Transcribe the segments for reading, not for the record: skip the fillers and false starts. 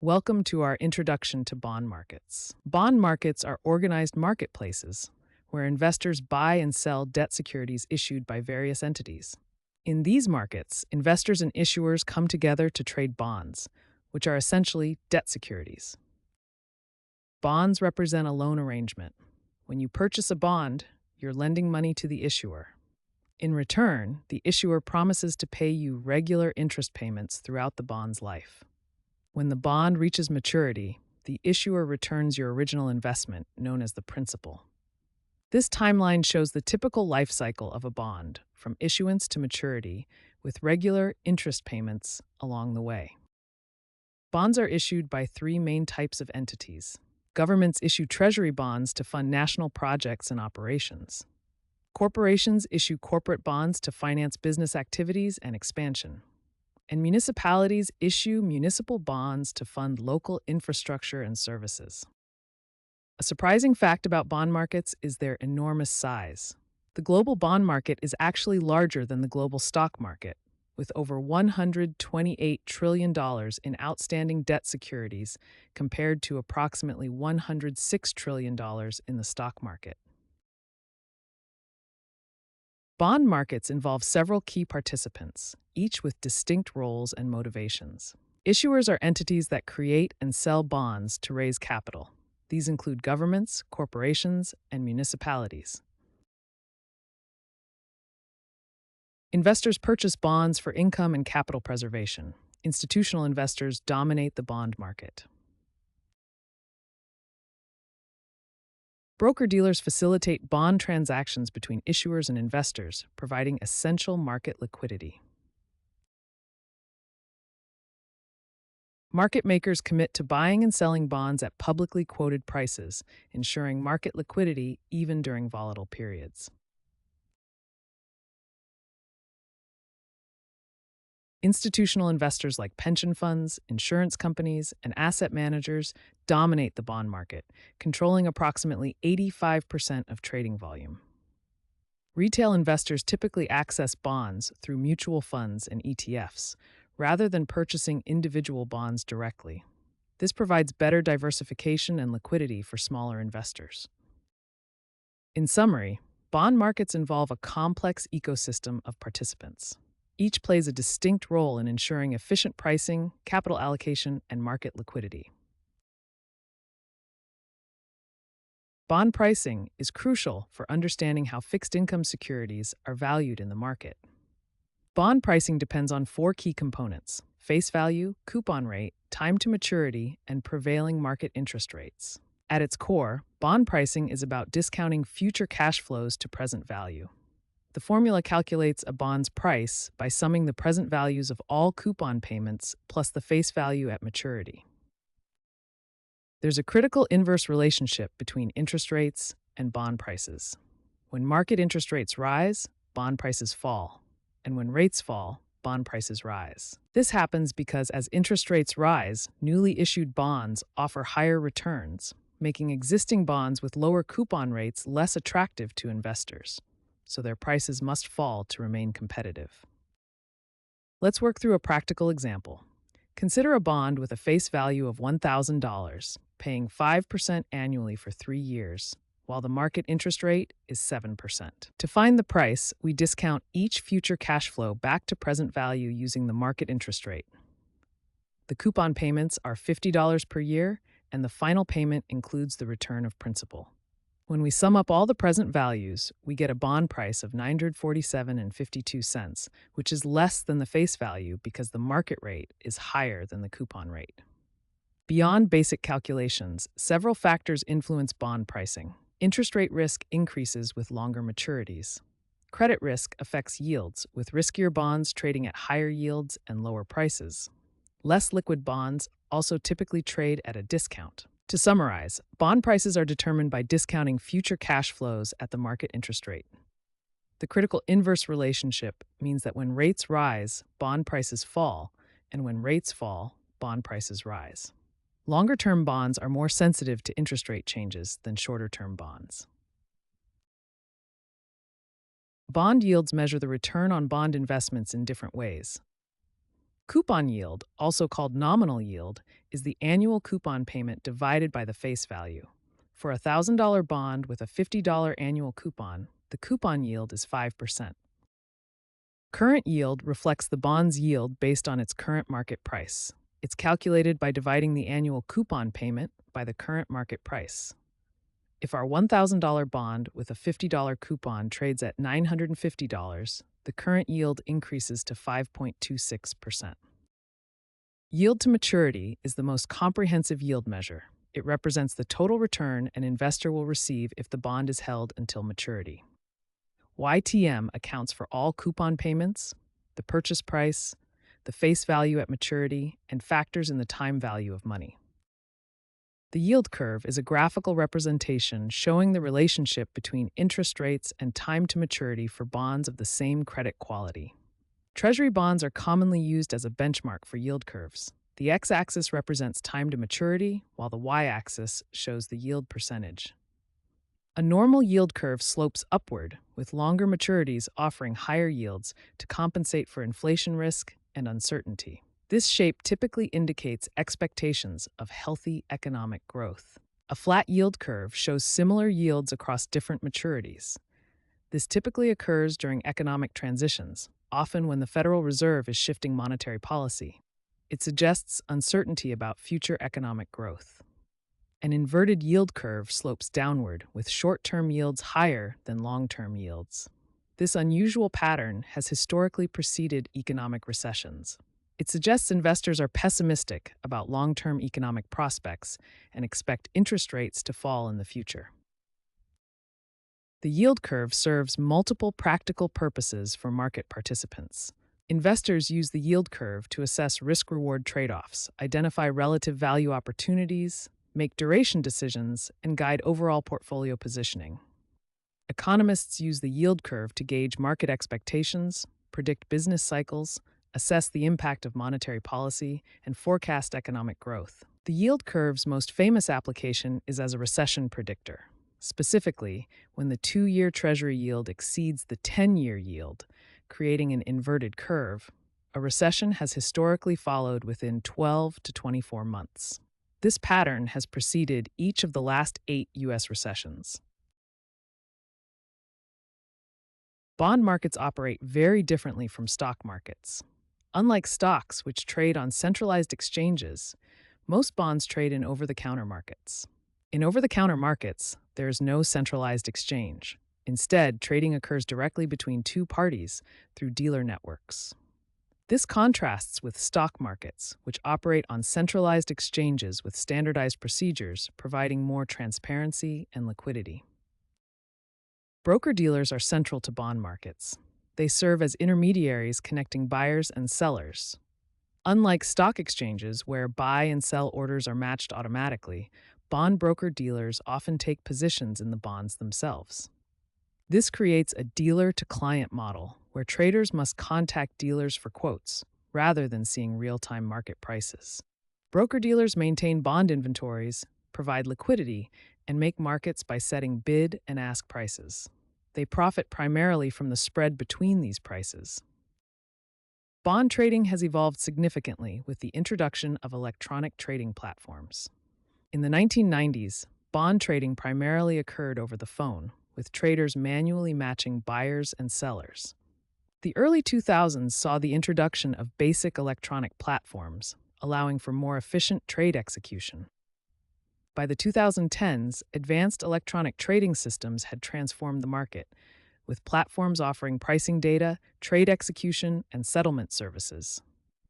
Welcome to our introduction to bond markets. Bond markets are organized marketplaces where investors buy and sell debt securities issued by various entities. In these markets, investors and issuers come together to trade bonds, which are essentially debt securities. Bonds represent a loan arrangement. When you purchase a bond, you're lending money to the issuer. In return, the issuer promises to pay you regular interest payments throughout the bond's life. When the bond reaches maturity, the issuer returns your original investment, known as the principal. This timeline shows the typical life cycle of a bond, from issuance to maturity, with regular interest payments along the way. Bonds are issued by three main types of entities. Governments issue treasury bonds to fund national projects and operations. Corporations issue corporate bonds to finance business activities and expansion. And municipalities issue municipal bonds to fund local infrastructure and services. A surprising fact about bond markets is their enormous size. The global bond market is actually larger than the global stock market, with over $128 trillion in outstanding debt securities compared to approximately $106 trillion in the stock market. Bond markets involve several key participants, each with distinct roles and motivations. Issuers are entities that create and sell bonds to raise capital. These include governments, corporations, and municipalities. Investors purchase bonds for income and capital preservation. Institutional investors dominate the bond market. Broker-dealers facilitate bond transactions between issuers and investors, providing essential market liquidity. Market makers commit to buying and selling bonds at publicly quoted prices, ensuring market liquidity even during volatile periods. Institutional investors like pension funds, insurance companies, and asset managers dominate the bond market, controlling approximately 85% of trading volume. Retail investors typically access bonds through mutual funds and ETFs, rather than purchasing individual bonds directly. This provides better diversification and liquidity for smaller investors. In summary, bond markets involve a complex ecosystem of participants. Each plays a distinct role in ensuring efficient pricing, capital allocation, and market liquidity. Bond pricing is crucial for understanding how fixed income securities are valued in the market. Bond pricing depends on four key components: face value, coupon rate, time to maturity, and prevailing market interest rates. At its core, bond pricing is about discounting future cash flows to present value. The formula calculates a bond's price by summing the present values of all coupon payments plus the face value at maturity. There's a critical inverse relationship between interest rates and bond prices. When market interest rates rise, bond prices fall. And when rates fall, bond prices rise. This happens because as interest rates rise, newly issued bonds offer higher returns, making existing bonds with lower coupon rates less attractive to investors, so their prices must fall to remain competitive. Let's work through a practical example. Consider a bond with a face value of $1,000, paying 5% annually for 3 years, while the market interest rate is 7%. To find the price, we discount each future cash flow back to present value using the market interest rate. The coupon payments are $50 per year, and the final payment includes the return of principal. When we sum up all the present values, we get a bond price of $947.52, which is less than the face value because the market rate is higher than the coupon rate. Beyond basic calculations, several factors influence bond pricing. Interest rate risk increases with longer maturities. Credit risk affects yields, with riskier bonds trading at higher yields and lower prices. Less liquid bonds also typically trade at a discount. To summarize, bond prices are determined by discounting future cash flows at the market interest rate. The critical inverse relationship means that when rates rise, bond prices fall, and when rates fall, bond prices rise. Longer-term bonds are more sensitive to interest rate changes than shorter-term bonds. Bond yields measure the return on bond investments in different ways. Coupon yield, also called nominal yield, is the annual coupon payment divided by the face value. For a $1,000 bond with a $50 annual coupon, the coupon yield is 5%. Current yield reflects the bond's yield based on its current market price. It's calculated by dividing the annual coupon payment by the current market price. If our $1,000 bond with a $50 coupon trades at $950, the current yield increases to 5.26%. Yield to maturity is the most comprehensive yield measure. It represents the total return an investor will receive if the bond is held until maturity. YTM accounts for all coupon payments, the purchase price, the face value at maturity, and factors in the time value of money. The yield curve is a graphical representation showing the relationship between interest rates and time to maturity for bonds of the same credit quality. Treasury bonds are commonly used as a benchmark for yield curves. The x-axis represents time to maturity, while the y-axis shows the yield percentage. A normal yield curve slopes upward, with longer maturities offering higher yields to compensate for inflation risk and uncertainty. This shape typically indicates expectations of healthy economic growth. A flat yield curve shows similar yields across different maturities. This typically occurs during economic transitions, often when the Federal Reserve is shifting monetary policy. It suggests uncertainty about future economic growth. An inverted yield curve slopes downward, with short-term yields higher than long-term yields. This unusual pattern has historically preceded economic recessions. It suggests investors are pessimistic about long-term economic prospects and expect interest rates to fall in the future. The yield curve serves multiple practical purposes for market participants. Investors use the yield curve to assess risk-reward trade-offs, identify relative value opportunities, make duration decisions, and guide overall portfolio positioning. Economists use the yield curve to gauge market expectations, predict business cycles, assess the impact of monetary policy, and forecast economic growth. The yield curve's most famous application is as a recession predictor. Specifically, when the 2-year Treasury yield exceeds the 10-year yield, creating an inverted curve, a recession has historically followed within 12 to 24 months. This pattern has preceded each of the last 8 U.S. recessions. Bond markets operate very differently from stock markets. Unlike stocks, which trade on centralized exchanges, most bonds trade in over-the-counter markets. In over-the-counter markets, there is no centralized exchange. Instead, trading occurs directly between two parties through dealer networks. This contrasts with stock markets, which operate on centralized exchanges with standardized procedures, providing more transparency and liquidity. Broker-dealers are central to bond markets. They serve as intermediaries connecting buyers and sellers. Unlike stock exchanges, where buy and sell orders are matched automatically, bond broker-dealers often take positions in the bonds themselves. This creates a dealer-to-client model, where traders must contact dealers for quotes, rather than seeing real-time market prices. Broker-dealers maintain bond inventories, provide liquidity, and make markets by setting bid and ask prices. They profit primarily from the spread between these prices. Bond trading has evolved significantly with the introduction of electronic trading platforms. In the 1990s, bond trading primarily occurred over the phone, with traders manually matching buyers and sellers. The early 2000s saw the introduction of basic electronic platforms, allowing for more efficient trade execution. By the 2010s, advanced electronic trading systems had transformed the market, with platforms offering pricing data, trade execution, and settlement services.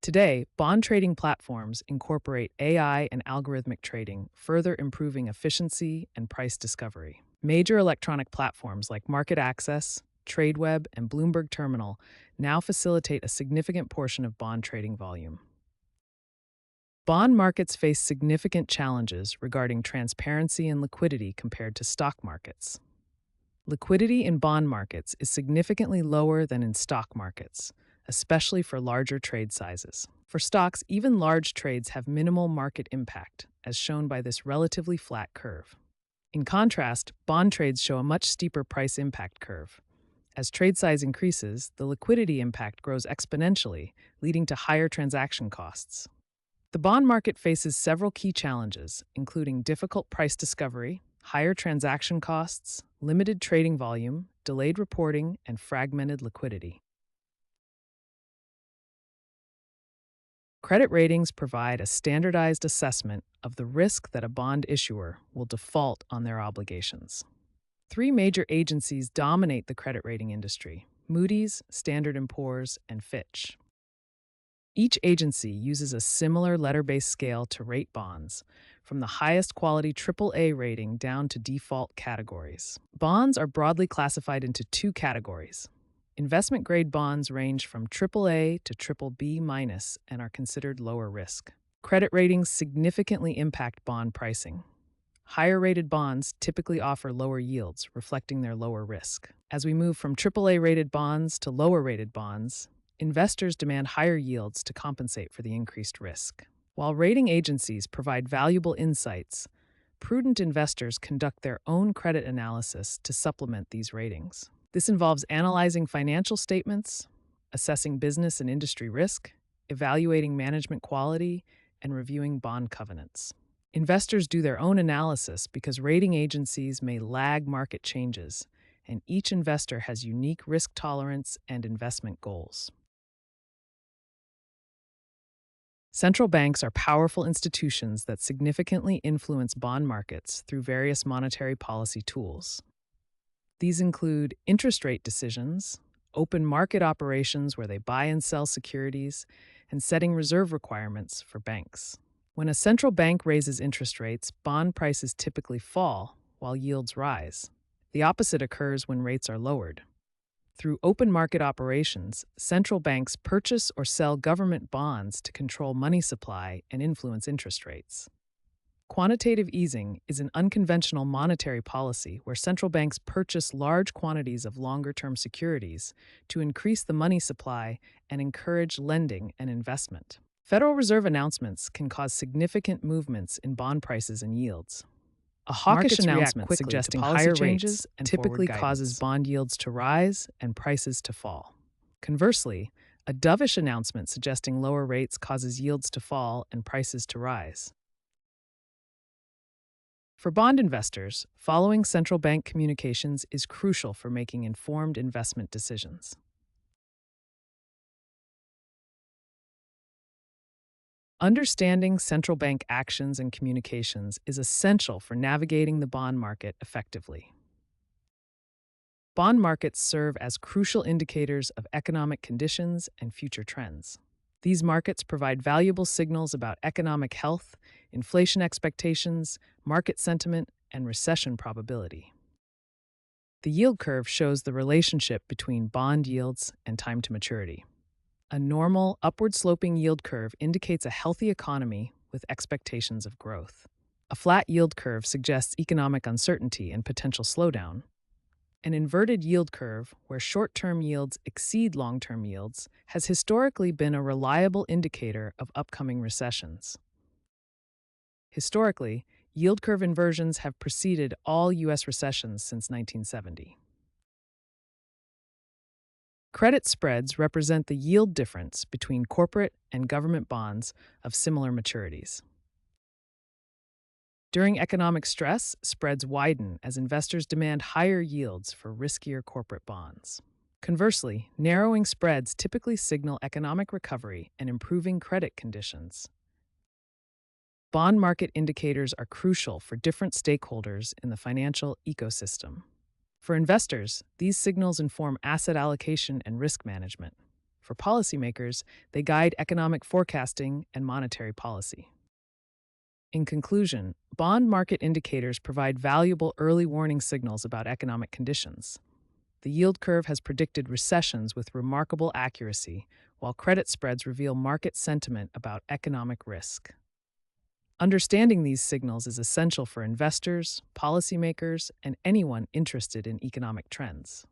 Today, bond trading platforms incorporate AI and algorithmic trading, further improving efficiency and price discovery. Major electronic platforms like MarketAxess, TradeWeb, and Bloomberg Terminal now facilitate a significant portion of bond trading volume. Bond markets face significant challenges regarding transparency and liquidity compared to stock markets. Liquidity in bond markets is significantly lower than in stock markets, especially for larger trade sizes. For stocks, even large trades have minimal market impact, as shown by this relatively flat curve. In contrast, bond trades show a much steeper price impact curve. As trade size increases, the liquidity impact grows exponentially, leading to higher transaction costs. The bond market faces several key challenges, including difficult price discovery, higher transaction costs, limited trading volume, delayed reporting, and fragmented liquidity. Credit ratings provide a standardized assessment of the risk that a bond issuer will default on their obligations. Three major agencies dominate the credit rating industry: Moody's, Standard & Poor's, and Fitch. Each agency uses a similar letter-based scale to rate bonds, from the highest quality AAA rating down to default categories. Bonds are broadly classified into two categories. Investment-grade bonds range from AAA to BBB- and are considered lower risk. Credit ratings significantly impact bond pricing. Higher-rated bonds typically offer lower yields, reflecting their lower risk. As we move from AAA-rated bonds to lower-rated bonds, investors demand higher yields to compensate for the increased risk. While rating agencies provide valuable insights, prudent investors conduct their own credit analysis to supplement these ratings. This involves analyzing financial statements, assessing business and industry risk, evaluating management quality, and reviewing bond covenants. Investors do their own analysis because rating agencies may lag market changes, and each investor has unique risk tolerance and investment goals. Central banks are powerful institutions that significantly influence bond markets through various monetary policy tools. These include interest rate decisions, open market operations where they buy and sell securities, and setting reserve requirements for banks. When a central bank raises interest rates, bond prices typically fall while yields rise. The opposite occurs when rates are lowered. Through open market operations, central banks purchase or sell government bonds to control money supply and influence interest rates. Quantitative easing is an unconventional monetary policy where central banks purchase large quantities of longer-term securities to increase the money supply and encourage lending and investment. Federal Reserve announcements can cause significant movements in bond prices and yields. A hawkish announcement suggesting higher rates typically causes bond yields to rise and prices to fall. Conversely, a dovish announcement suggesting lower rates causes yields to fall and prices to rise. For bond investors, following central bank communications is crucial for making informed investment decisions. Understanding central bank actions and communications is essential for navigating the bond market effectively. Bond markets serve as crucial indicators of economic conditions and future trends. These markets provide valuable signals about economic health, inflation expectations, market sentiment, and recession probability. The yield curve shows the relationship between bond yields and time to maturity. A normal, upward-sloping yield curve indicates a healthy economy with expectations of growth. A flat yield curve suggests economic uncertainty and potential slowdown. An inverted yield curve, where short-term yields exceed long-term yields, has historically been a reliable indicator of upcoming recessions. Historically, yield curve inversions have preceded all U.S. recessions since 1970. Credit spreads represent the yield difference between corporate and government bonds of similar maturities. During economic stress, spreads widen as investors demand higher yields for riskier corporate bonds. Conversely, narrowing spreads typically signal economic recovery and improving credit conditions. Bond market indicators are crucial for different stakeholders in the financial ecosystem. For investors, these signals inform asset allocation and risk management. For policymakers, they guide economic forecasting and monetary policy. In conclusion, bond market indicators provide valuable early warning signals about economic conditions. The yield curve has predicted recessions with remarkable accuracy, while credit spreads reveal market sentiment about economic risk. Understanding these signals is essential for investors, policymakers, and anyone interested in economic trends.